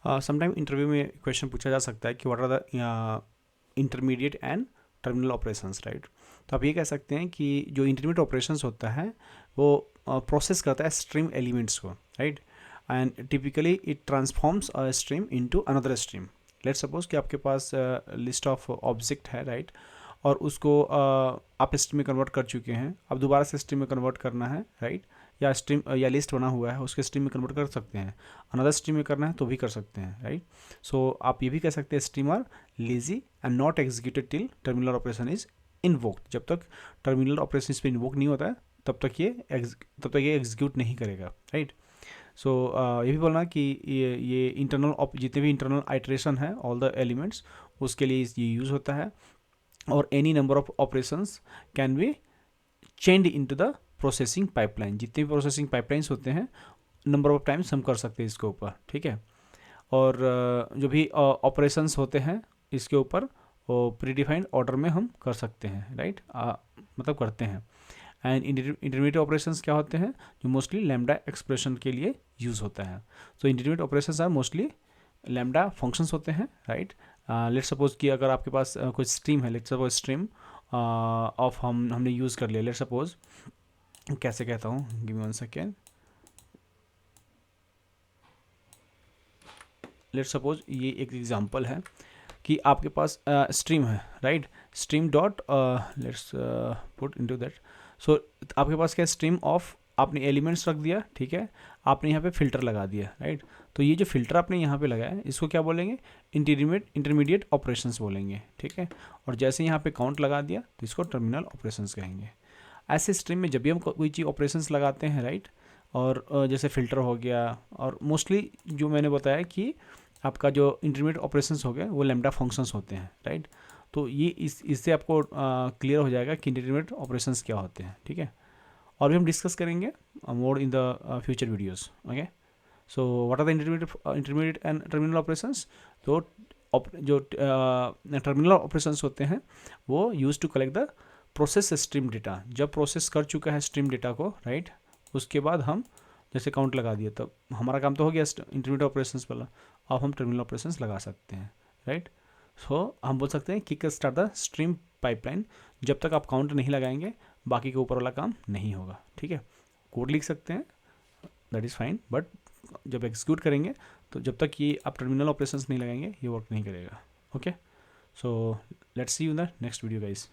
Sometime interview में question पूछा जा सकता है कि what are the intermediate and terminal operations, right. तो आप ये कह सकते हैं कि जो इंटरमीडिएट ऑपरेशंस होता है वो प्रोसेस करता है स्ट्रीम एलिमेंट्स को, right, and typically it transforms a stream into another stream. Let's suppose कि आपके पास लिस्ट ऑफ ऑब्जेक्ट है, राइट, और उसको आप स्ट्रीम में कन्वर्ट कर चुके हैं, अब दोबारा से स्ट्रीम में कन्वर्ट करना है, राइट, या स्ट्रीम या लिस्ट बना हुआ है उसके स्ट्रीम में कन्वर्ट कर सकते हैं, अनदर स्ट्रीम में करना है तो भी कर सकते हैं, राइट। सो आप ये भी कह सकते हैं stream are lazy and not executed till terminal operation is invoked. जब तक टर्मिनल ऑपरेशन इस पर इन्वोक नहीं होता है तब तक ये एग्जीक्यूट नहीं करेगा, राइट। सो ये भी बोलना कि ये इंटरनल जितने भी इंटरनल आइट्रेशन है ऑल द एलिमेंट्स उसके लिए ये यूज़ होता है, और any number of operations can be change into the processing pipeline. जितने भी प्रोसेसिंग पाइपलाइंस होते हैं नंबर ऑफ टाइम्स हम कर सकते हैं इसके ऊपर, ठीक है। और जो भी ऑपरेशंस होते हैं इसके ऊपर वो प्रीडिफाइंड ऑर्डर में हम कर सकते हैं, राइट, मतलब करते हैं। एंड इंटरमीडिएट ऑपरेशंस क्या होते हैं जो मोस्टली लैम्डा एक्सप्रेशन के लिए यूज़ होता है। So intermediate operations are mostly lambda functions होते हैं, राइट। लेट्स सपोज कि अगर आपके पास कोई स्ट्रीम है, लेट्स सपोज स्ट्रीम ऑफ हमने यूज़ कर लिया, लेट्स सपोज कैसे कहता हूँ, give me one second. Let's suppose ये एक एग्जांपल है कि आपके पास स्ट्रीम है, right, stream dot let's put into that. So आपके पास क्या स्ट्रीम ऑफ, आपने एलिमेंट्स रख दिया, ठीक है, आपने यहाँ पे फिल्टर लगा दिया, राइट। तो ये जो फिल्टर आपने यहाँ पे लगाया इसको क्या बोलेंगे, इंटरमीडिएट ऑपरेशंस बोलेंगे, ठीक है। और जैसे यहाँ पे काउंट लगा दिया तो इसको टर्मिनल ऑपरेशंस कहेंगे। ऐसे स्ट्रीम में जब भी हम कोई चीज़ ऑपरेशंस लगाते हैं, राइट, और जैसे फिल्टर हो गया, और मोस्टली जो मैंने बताया कि आपका जो इंटरमीडिएट ऑपरेशंस हो गए वो लैम्डा फंक्शंस होते हैं, राइट। तो ये इससे आपको क्लियर हो जाएगा कि इंटरमीडिएट ऑपरेशंस क्या होते हैं, ठीक है। और भी हम डिस्कस करेंगे more in the future videos, okay. So what are the intermediate and terminal operations. तो जो टर्मिनल ऑपरेशंस होते हैं वो use to collect the process stream data. जब प्रोसेस कर चुका है स्ट्रीम डेटा को, राइट, उसके बाद हम जैसे काउंट लगा दिया तब हमारा काम तो हो गया इंटरमीडिएट ऑपरेशंस वाला, अब हम टर्मिनल ऑपरेशंस लगा सकते हैं, राइट। सो हम बोल सकते हैं kick start the stream pipeline. जब तक आप काउंट नहीं लगाएंगे बाकी के ऊपर वाला काम नहीं होगा, ठीक है। कोड लिख सकते हैं, दैट इज़ फाइन, बट जब एग्जीक्यूट करेंगे तो जब तक ये आप टर्मिनल ऑपरेशंस नहीं लगाएंगे ये वर्क नहीं करेगा, okay. So let's see you in the next video guys.